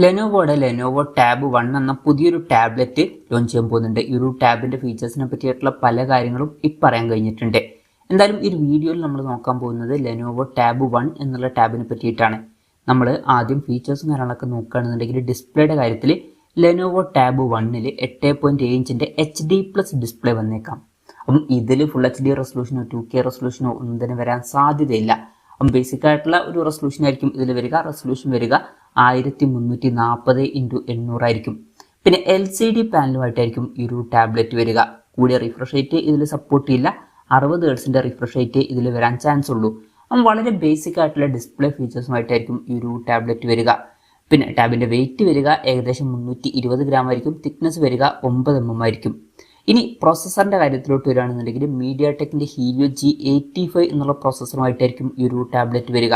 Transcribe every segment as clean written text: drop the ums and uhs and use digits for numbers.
ലെനോവോയുടെ Lenovo tab 1 എന്ന പുതിയൊരു tablet launch ചെയ്യാൻ പോകുന്നുണ്ട്. ഈ ഒരു ടാബിന്റെ ഫീച്ചേഴ്സിനെ പറ്റിയിട്ടുള്ള പല കാര്യങ്ങളും പറയാൻ കഴിഞ്ഞിട്ടുണ്ട്. എന്തായാലും ഈ വീഡിയോയിൽ നമ്മൾ നോക്കാൻ പോകുന്നത് ലെനോവോ ടാബ് 1 എന്നുള്ള ടാബിനെ പറ്റിയിട്ടാണ്. നമ്മൾ ആദ്യം ഫീച്ചേഴ്സും കാര്യങ്ങളൊക്കെ നോക്കുകയാണെന്നുണ്ടെങ്കിൽ ഡിസ്പ്ലേയുടെ കാര്യത്തിൽ ലെനോവോ ടാബ് 1ൽ 8.7 ഇഞ്ചിന്റെ HD+ ഡിസ്പ്ലേ വന്നേക്കാം. അപ്പം ഇതിൽ ഫുൾ HD റെസൊല്യൂഷനോ 2K റെസൊല്യൂഷനോ ഒന്നും തന്നെ വരാൻ സാധ്യതയില്ല. അപ്പം ബേസിക് ആയിട്ടുള്ള ഒരു റെസൊല്യൂഷൻ ആയിരിക്കും ഇതിൽ വരിക. റെസൊല്യൂഷൻ വരിക 1340x800 ആയിരിക്കും. പിന്നെ LCD പാനലുമായിട്ടായിരിക്കും ഈ ഒരു ടാബ്ലറ്റ് വരിക. കൂടിയ റിഫ്രഷ് റേറ്റ് ഇതിൽ സപ്പോർട്ട് ചെയ്യില്ല. 60 ഹെർട്സിന്റെ റിഫ്രഷ് റേറ്റ് ഇതിൽ വരാൻ ചാൻസ് ഉള്ളൂ. അപ്പം വളരെ ബേസിക് ആയിട്ടുള്ള ഡിസ്പ്ലേ ഫീച്ചേഴ്സുമായിട്ടായിരിക്കും ഈ ഒരു ടാബ്ലറ്റ് വരിക. പിന്നെ ടാബിന്റെ വെയിറ്റ് വരിക ഏകദേശം 320 ഗ്രാം ആയിരിക്കും. തിക്നെസ് വരിക 9 mm ആയിരിക്കും. ഇനി പ്രോസസ്സറിന്റെ കാര്യത്തിലോട്ട് വരികയാണെന്നുണ്ടെങ്കിൽ മീഡിയാടെക്കിന്റെ ഹീലിയോ G85 എന്നുള്ള പ്രോസസ്സറുമായിട്ടായിരിക്കും ഈ ഒരു ടാബ്ലറ്റ് വരിക.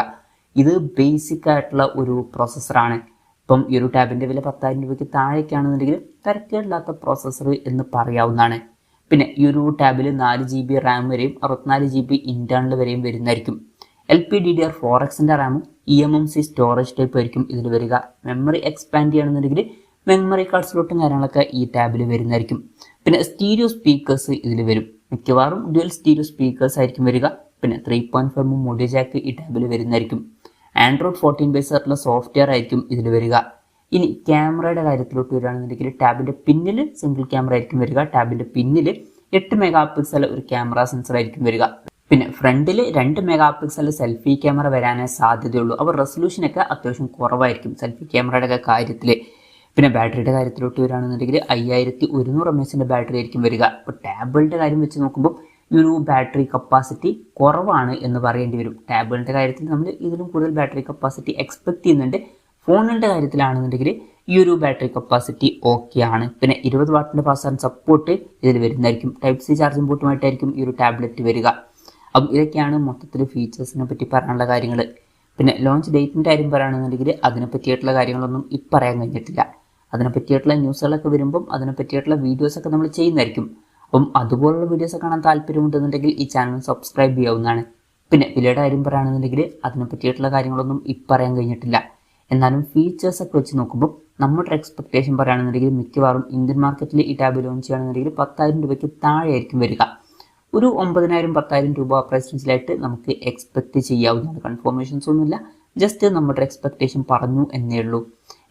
ഇത് ബേസിക് ആയിട്ടുള്ള ഒരു പ്രോസസ്സറാണ്. ഇപ്പം ഈ ഒരു ടാബിന്റെ വില 10,000 രൂപയ്ക്ക് താഴേക്കാണെന്നുണ്ടെങ്കിൽ തരക്കേടില്ലാത്ത പ്രോസസ്സർ എന്ന് പറയാവുന്നതാണ്. പിന്നെ ഈ ഒരു ടാബിൽ 4 GB റാം വരെയും 64 GB ഇന്റേണൽ വരെയും വരുന്നതായിരിക്കും. LPDDR4Xന്റെ റാമും eMMC സ്റ്റോറേജ് ടൈപ്പ് ആയിരിക്കും ഇതിൽ വരിക. മെമ്മറി എക്സ്പാൻഡ് ചെയ്യുകയാണെന്നുണ്ടെങ്കിൽ മെമ്മറി കാർഡ് സ്ലോട്ടും കാര്യങ്ങളൊക്കെ ഈ ടാബിൽ വരുന്നതായിരിക്കും. പിന്നെ സ്റ്റീരിയോ സ്പീക്കേഴ്സ് ഇതിൽ വരും. മിക്കവാറും ഡ്യുവൽ സ്റ്റീരിയോ സ്പീക്കേഴ്സ് ആയിരിക്കും വരിക. പിന്നെ 3.5 mm ഓഡിയോ ജാക്ക് ഈ ടാബിൽ വരുന്നതായിരിക്കും. Android 14 ബേസ് ആയിട്ടുള്ള സോഫ്റ്റ്വെയർ ആയിരിക്കും ഇതിൽ വരിക. ഇനി ക്യാമറയുടെ കാര്യത്തിലോട്ട് വരികയാണെന്നുണ്ടെങ്കിൽ ടാബിന്റെ പിന്നിൽ സിംഗിൾ ക്യാമറ ആയിരിക്കും വരിക. ടാബിന്റെ പിന്നിൽ 8 MP ഒരു ക്യാമറ സെൻസർ ആയിരിക്കും വരിക. പിന്നെ ഫ്രണ്ടിൽ 2 MP സെൽഫി ക്യാമറ വരാനേ സാധ്യതയുള്ളൂ. അപ്പോൾ റെസൊല്യൂഷനൊക്കെ അത്യാവശ്യം കുറവായിരിക്കും സെൽഫി ക്യാമറയുടെ ഒക്കെ കാര്യത്തിൽ. പിന്നെ ബാറ്ററിയുടെ കാര്യത്തിലോട്ട് വരികയാണെന്നുണ്ടെങ്കിൽ 5100 mAh ബാറ്ററി ആയിരിക്കും വരിക. അപ്പോൾ ടാബുകളുടെ കാര്യം വെച്ച് നോക്കുമ്പോൾ ഈ ഒരു ബാറ്ററി കപ്പാസിറ്റി കുറവാണ് എന്ന് പറയേണ്ടി വരും. ടാബുകളുടെ കാര്യത്തിൽ നമ്മൾ ഇതിലും കൂടുതൽ ബാറ്ററി കപ്പാസിറ്റി എക്സ്പെക്ട് ചെയ്യുന്നുണ്ട്. ഫോണുകളുടെ കാര്യത്തിലാണെന്നുണ്ടെങ്കിൽ ഈ ഒരു ബാറ്ററി കപ്പാസിറ്റി ഓക്കെ ആണ്. പിന്നെ 20 വാട്ടിന്റെ ഫാസ്റ്റ് ചാർജ് സപ്പോർട്ട് ഇതിൽ വരുന്നതായിരിക്കും. Type-C ചാർജിംഗ് പോർട്ടുമായിട്ടായിരിക്കും ഈ ഒരു ടാബ്ലറ്റ് വരിക. അപ്പം ഇതൊക്കെയാണ് മൊത്തത്തിൽ ഫീച്ചേഴ്സിനെ പറ്റി പറയാനുള്ള കാര്യങ്ങൾ. പിന്നെ ലോഞ്ച് ഡേറ്റിൻ്റെ കാര്യം പറയുകയാണെന്നുണ്ടെങ്കിൽ അതിനെ പറ്റിയിട്ടുള്ള കാര്യങ്ങളൊന്നും പറയാൻ കഴിഞ്ഞിട്ടില്ല. അതിനെ പറ്റിയിട്ടുള്ള ന്യൂസുകളൊക്കെ വരുമ്പം അതിനെ പറ്റിയിട്ടുള്ള വീഡിയോസൊക്കെ നമ്മൾ ചെയ്യുന്നതായിരിക്കും. അപ്പം അതുപോലുള്ള വീഡിയോസ് കാണാൻ താല്പര്യമുണ്ടെന്നുണ്ടെങ്കിൽ ഈ ചാനൽ സബ്സ്ക്രൈബ് ചെയ്യാവുന്നതാണ്. പിന്നെ വിലയുടെ കാര്യം പറയുകയാണെന്നുണ്ടെങ്കിൽ അതിനെ പറ്റിയിട്ടുള്ള കാര്യങ്ങളൊന്നും പറയാൻ കഴിഞ്ഞിട്ടില്ല. എന്നാലും ഫീച്ചേഴ്സൊക്കെ വെച്ച് നോക്കുമ്പോൾ നമ്മുടെ എക്സ്പെക്ടേഷൻ പറയുകയാണെന്നുണ്ടെങ്കിൽ മിക്കവാറും ഇന്ത്യൻ മാർക്കറ്റിൽ ഈ ടാബ് ലോഞ്ച് ചെയ്യുകയാണെന്നുണ്ടെങ്കിൽ 10,000 രൂപയ്ക്ക് താഴെ ആയിരിക്കും വരിക. ഒരു 9,000-10,000 രൂപ പ്രൈസ് റേഞ്ചിലായിട്ട് നമുക്ക് എക്സ്പെക്ട് ചെയ്യാവുന്നതാണ്. കൺഫർമേഷൻസ് ഒന്നുമില്ല, ജസ്റ്റ് നമ്മുടെ എക്സ്പെക്ടേഷൻ പറഞ്ഞു എന്നേ ഉള്ളൂ.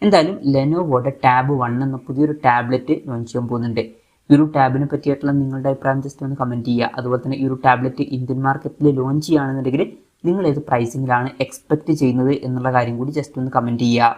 എന്തായാലും ലെനോവോയുടെ ടാബ് 1 എന്ന പുതിയൊരു ടാബ്ലറ്റ് ലോഞ്ച് ചെയ്യാൻ പോകുന്നുണ്ട്. ഈ ഒരു ടാബിനെ പറ്റിയിട്ടുള്ള നിങ്ങളുടെ അഭിപ്രായം ജസ്റ്റ് ഒന്ന് കമൻറ്റ് ചെയ്യുക. അതുപോലെ തന്നെ ഈ ഒരു ടാബ്ലറ്റ് ഇന്ത്യൻ മാർക്കറ്റിൽ ലോഞ്ച് ചെയ്യുകയാണെന്നുണ്ടെങ്കിൽ നിങ്ങൾ ഏത് പ്രൈസിങ്ങിലാണ് എക്സ്പെക്ട് ചെയ്യുന്നത് എന്നുള്ള കാര്യം കൂടി ജസ്റ്റ് ഒന്ന് കമൻറ്റ് ചെയ്യുക.